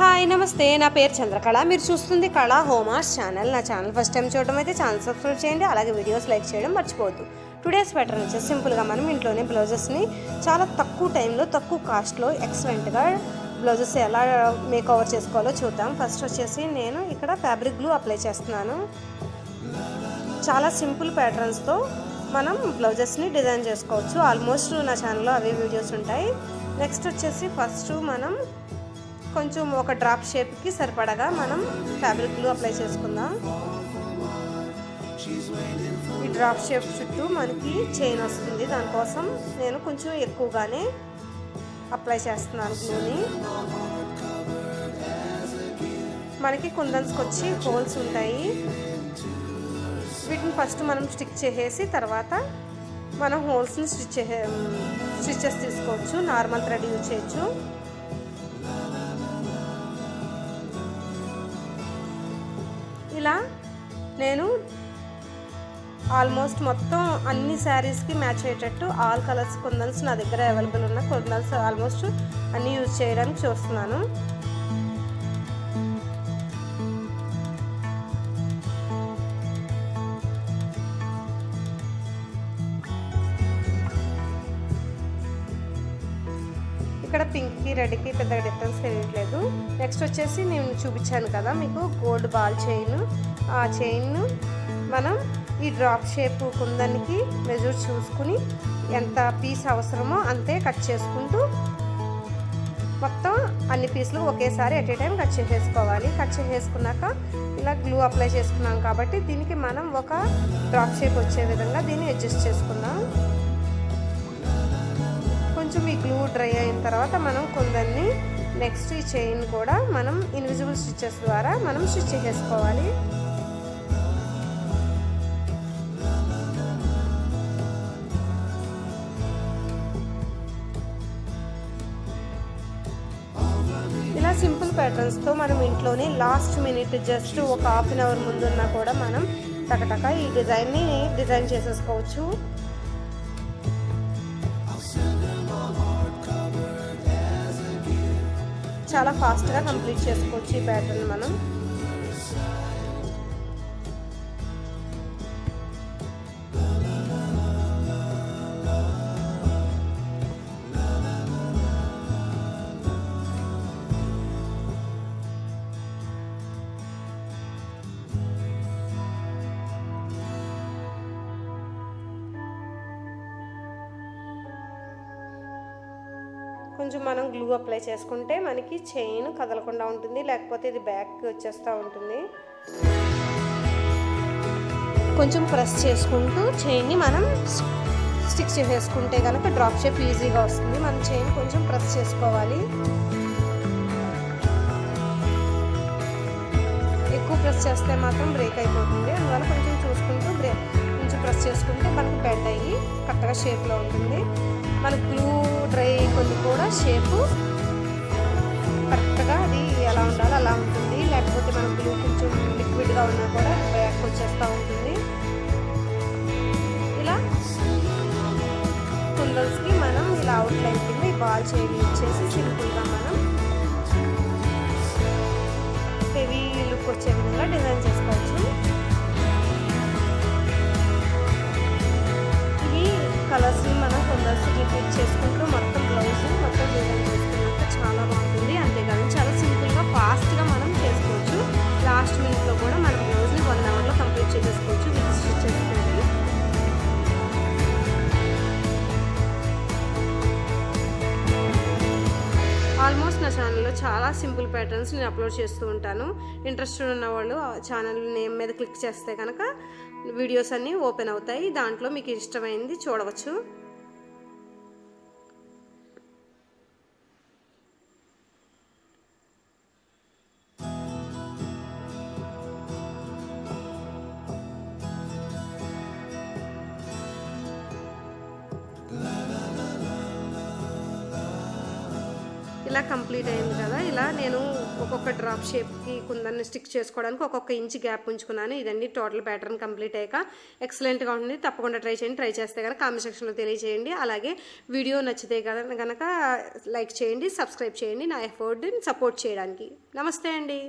Hi నమస్తే, నా పేరు చంద్రకళ. మీరు చూస్తుంది కళా హోమాస్ ఛానల్. నా ఛానల్ ఫస్ట్ టైం చూడడం అయితే ఛానల్ సబ్స్క్రైబ్ చేయండి, అలాగే వీడియోస్ లైక్ చేయడం మర్చిపోవద్దు. టుడేస్ ప్యాటర్న్ వచ్చేసి సింపుల్గా మనం ఇంట్లోనే బ్లౌజెస్ని చాలా తక్కువ టైంలో తక్కువ కాస్ట్లో ఎక్సలెంట్గా బ్లౌజెస్ ఎలా మేక్ ఓవర్ చేసుకోవాలో చూద్దాం. ఫస్ట్ వచ్చేసి నేను ఇక్కడ ఫ్యాబ్రిక్ గ్లూ అప్లై చేస్తున్నాను. చాలా సింపుల్ ప్యాటర్న్స్తో మనం బ్లౌజెస్ని డిజైన్ చేసుకోవచ్చు. ఆల్మోస్ట్ నా ఛానల్లో అవే వీడియోస్ ఉంటాయి. నెక్స్ట్ వచ్చేసి ఫస్ట్ మనం కొంచెం ఒక డ్రాప్ షేప్కి సరిపడగా మనం ఫ్యాబ్రిక్ గ్లూ అప్లై చేసుకుందాం. ఈ డ్రాప్ షేప్ చుట్టూ మనకి చైన్ వస్తుంది, దానికోసం నేను కొంచెం ఎక్కువగానే అప్లై చేస్తున్నాను గ్లూని. మనకి కుందన్స్కి వచ్చి హోల్స్ ఉంటాయి, వీటిని ఫస్ట్ మనం స్టిక్ చేసేసి తర్వాత మనం హోల్స్ని స్టిచెస్ తీసుకోవచ్చు. నార్మల్ థ్రెడ్ యూజ్ చేయొచ్చు. ఇలా నేను ఆల్మోస్ట్ మొత్తం అన్ని శారీస్కి మ్యాచ్ అయ్యేటట్టు ఆల్ కలర్స్ కుందన్స్ నా దగ్గర అవైలబుల్ ఉన్న కుందన్స్ ఆల్మోస్ట్ అన్నీ యూజ్ చేయడానికి చూస్తున్నాను. ఇక్కడ పింక్కి రెడ్కి పెద్దగా డిఫరెన్స్ తెలియట్లేదు. నెక్స్ట్ వచ్చేసి నేను చూపించాను కదా మీకు గోల్డ్ బాల్ చైన్, ఆ చైన్ మనం ఈ డ్రాప్ షేప్ కుందనికి మెజర్ చూసుకుని ఎంత పీస్ అవసరమో అంతే కట్ చేసుకుంటూ మొత్తం అన్ని పీసులు ఒకేసారి ఎట్ ఏ టైం కట్ చేసేసుకోవాలి. కట్ చేసేసుకున్నాక ఇలా గ్లూ అప్లై చేసుకున్నాం కాబట్టి దీనికి మనం ఒక డ్రాప్ షేప్ వచ్చే విధంగా దీన్ని అడ్జస్ట్ చేసుకుందాం. కొంచెం ఈ గ్లూ డ్రై అయిన తర్వాత మనం కుందన్ని నెక్స్ట్ ఈ చైన్ కూడా మనం ఇన్విజిబుల్ స్టిచెస్ ద్వారా మనం స్టిచ్ చేసుకోవాలి. ఇలా సింపుల్ ప్యాటర్న్స్తో మనం ఇంట్లోనే లాస్ట్ మినిట్ జస్ట్ ఒక హాఫ్ అన్ అవర్ ముందున్నా కూడా మనం టకటక ఈ డిజైన్ని డిజైన్ చేసేసుకోవచ్చు. చాలా ఫాస్ట్గా కంప్లీట్ చేసుకోవచ్చు ఈ ప్యాటర్న్ మనం. కొంచెం మనం గ్లూ అప్లై చేసుకుంటే మనకి చైన్ కదలకుండా ఉంటుంది, లేకపోతే ఇది బ్యాక్కి వచ్చేస్తూ ఉంటుంది. కొంచెం ప్రెస్ చేసుకుంటూ చైన్ని మనం స్టిక్ చేసుకుంటే కనుక డ్రాప్ షేప్ ఈజీగా వస్తుంది. మనం చైన్ కొంచెం ప్రెస్ చేసుకోవాలి. ఎక్కువ ప్రెస్ చేస్తే మాత్రం బ్రేక్ అయిపోతుంది, అందువల్ల కొంచెం చూసుకుంటూ కొంచెం ప్రెస్ చేసుకుంటే మనకు బెండ్ అయ్యి కరెక్ట్గా షేప్లో ఉంటుంది. మన గ్లూ డ్రై కొన్ని కూడా షేపు కరెక్ట్గా అది ఎలా ఉండాలో అలా ఉంటుంది, లేకపోతే మన గ్లూ కొంచెం లిక్విడ్గా ఉన్నా కూడా బ్యాక్ వచ్చేస్తూ ఉంటుంది. ఇలా కుందల్స్కి మనం ఇలా అవుట్లైన్ కింద ఈ బాల్ చైన్ యూజ్ చేసి సింపుల్గా మనం హెవీ లుక్ వచ్చే విధంగా డిజైన్ చేసుకోవచ్చు. కలర్స్ని మనం కుందల్స్ రిపీట్ చేసుకుంటూ మొత్తం బ్లౌజ్ మొత్తం డిజైన్ చేసుకున్నాక చాలా బాగుంటుంది. అంతేకాదు చాలా సింపుల్గా ఫాస్ట్గా మనం చేసుకోవచ్చు. లాస్ట్ మినిట్లో కూడా మనం బ్లౌజ్ని 1 అవర్లో కంప్లీట్ చేసేసుకోవచ్చు విత్ స్టిచ్ చేసుకుంటే. ఆల్మోస్ట్ నా ఛానల్లో చాలా సింపుల్ ప్యాటర్న్స్ నేను అప్లోడ్ చేస్తూ ఉంటాను. ఇంట్రెస్టెడ్ ఉన్న వాళ్ళు ఛానల్ నేమ్ మీద క్లిక్ చేస్తే కనుక వీడియోస్ అన్నీ ఓపెన్ అవుతాయి, దాంట్లో మీకు ఇష్టమైంది చూడవచ్చు. ఇలా కంప్లీట్ అయింది కదా. ఇలా నేను ఒక్కొక్క డ్రాప్ షేప్కి కుందన్ని స్టిక్ చేసుకోవడానికి ఒక్కొక్క ఇంచ్ గ్యాప్ ఉంచుకున్నాను. ఇదండి టోటల్ ప్యాటర్న్ కంప్లీట్ అయ్యాక ఎక్సలెంట్గా ఉంటుంది. తప్పకుండా ట్రై చేయండి. ట్రై చేస్తే కనుక కామెంట్ సెక్షన్లో తెలియజేయండి. అలాగే వీడియో నచ్చితే కనుక లైక్ చేయండి, సబ్స్క్రైబ్ చేయండి నా ఎఫర్ట్ని సపోర్ట్ చేయడానికి. నమస్తే అండి.